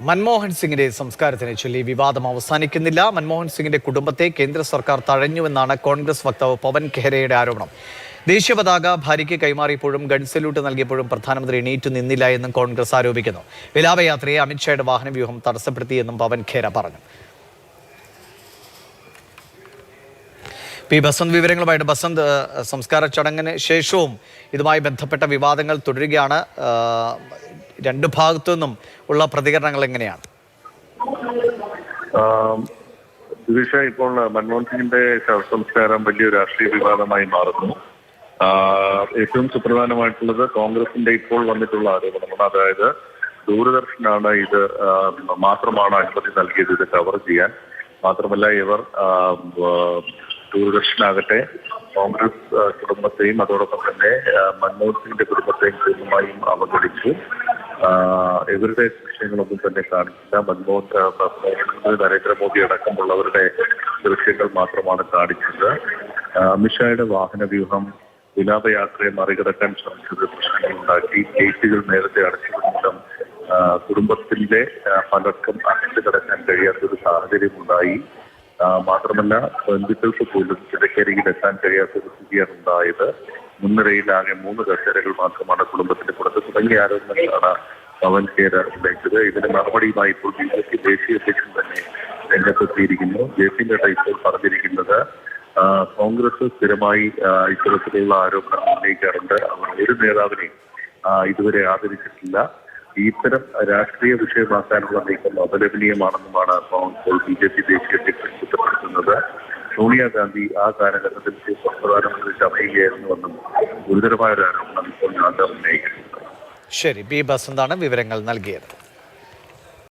മൻമോഹൻ സിംഗിന്റെ സംസ്കാരത്തിനെ ചൊല്ലി വിവാദം അവസാനിക്കുന്നില്ല. മൻമോഹൻ സിംഗിന്റെ കുടുംബത്തെ കേന്ദ്ര സർക്കാർ തഴഞ്ഞുവെന്നാണ് കോൺഗ്രസ് വക്താവ് പവൻ ഖേരയുടെ ആരോപണം. ദേശീയ പതാക ഭാര്യയ്ക്ക് കൈമാറിയപ്പോഴും ഗൺ സല്യൂട്ട് നൽകിയപ്പോഴും പ്രധാനമന്ത്രി എണീറ്റു നിന്നില്ല എന്നും കോൺഗ്രസ് ആരോപിക്കുന്നു. വിലാപയാത്രയെ അമിത്ഷായുടെ വാഹനവ്യൂഹം തടസ്സപ്പെടുത്തിയെന്നും പവൻ ഖേര പറഞ്ഞു. പി ബസന്ത് വിവരങ്ങളുമായിട്ട്. ബസന്ത്, സംസ്കാര ചടങ്ങിന് ശേഷവും ഇതുമായി ബന്ധപ്പെട്ട വിവാദങ്ങൾ തുടരുകയാണ്. രണ്ടു ഭാഗത്തു നിന്നും ഉള്ള പ്രതികരണങ്ങൾ എങ്ങനെയാണ്? ഇപ്പോൾ മൻമോഹൻ സിംഗിന്റെ ശവസംസ്കാരം വലിയൊരു രാഷ്ട്രീയ വിവാദമായി മാറുന്നു. ഏറ്റവും സുപ്രധാനമായിട്ടുള്ളത് കോൺഗ്രസിന്റെ ഇപ്പോൾ വന്നിട്ടുള്ള ആരോപണമാണ്. അതായത് ദൂരദർശനാണ് ഇത് മാത്രമാണ് അനുമതി നൽകിയത് ഇത് കവർ ചെയ്യാൻ. മാത്രമല്ല ഇവർ ദൂരദർശനാകട്ടെ കോൺഗ്രസ് കുടുംബത്തെയും അതോടൊപ്പം തന്നെ മൻമോഹൻ സിംഗിന്റെ കുടുംബത്തെയും പൂർണ്ണമായും അവഗണിച്ചു. ഇവരുടെ ദൃശ്യങ്ങളൊന്നും തന്നെ കാണിച്ചില്ല. പ്രധാനമന്ത്രി നരേന്ദ്രമോദി അടക്കമുള്ളവരുടെ ദൃശ്യങ്ങൾ മാത്രമാണ് കാണിച്ചത്. അമിത്ഷായുടെ വാഹനവ്യൂഹം വിലാപയാത്രയെ മറികടക്കാൻ ശ്രമിച്ചത് പ്രശ്നങ്ങളുണ്ടാക്കി. ഗേറ്റുകൾ നേരത്തെ അടച്ചത് മൂലം കുടുംബത്തിന്റെ പലർക്കും അകത്ത് കിടക്കാൻ കഴിയാത്തൊരു സാഹചര്യമുണ്ടായി. മാത്രമല്ല ബന്ധുക്കൾക്ക് പോലും കിടക്കരികിൽ എത്താൻ കഴിയാത്തൊരു സ്ഥിതിയാണ് ഉണ്ടായത്. മുൻനിരയിലാകെ 3 കസേരകൾ മാത്രമാണ് കുടുംബത്തിന്റെ പുറത്ത് തുടങ്ങിയ ആരോപണങ്ങളാണ് പവൻ ഖേര ഉന്നയിച്ചത്. ഇതിന് മറുപടിയുമായി ഇപ്പോൾ ബിജെപി ദേശീയ അധ്യക്ഷൻ തന്നെ രംഗത്തെത്തിയിരിക്കുന്നു. ജെ.പി. നഡ്ഡ ഇപ്പോൾ പറഞ്ഞിരിക്കുന്നത് കോൺഗ്രസ് സ്ഥിരമായി ഇത്തരത്തിലുള്ള ആരോപണം ഉന്നയിക്കാറുണ്ട്. അവർ ഒരു നേതാവിനെയും ഇതുവരെ ആദരിച്ചിട്ടില്ല. ഇത്തരം രാഷ്ട്രീയ വിഷയമാക്കാനുള്ള നീക്കം അപലപനീയമാണെന്നുമാണ് ഇപ്പോൾ ബിജെപി ദേശീയ അധ്യക്ഷൻ കുറ്റപ്പെടുത്തുന്നത്. സോണിയാഗാന്ധി ആ കാലഘട്ടത്തിൽ പ്രധാനമന്ത്രി സഭയിലായിരുന്നുവെന്നും ഗുരുതരമായ ഒരു ആരോപണം ഇപ്പോൾ ഞാൻ ഉന്നയിക്കുന്നത്. ശരി, പി ബസന്താണ് വിവരങ്ങൾ നൽകിയത്.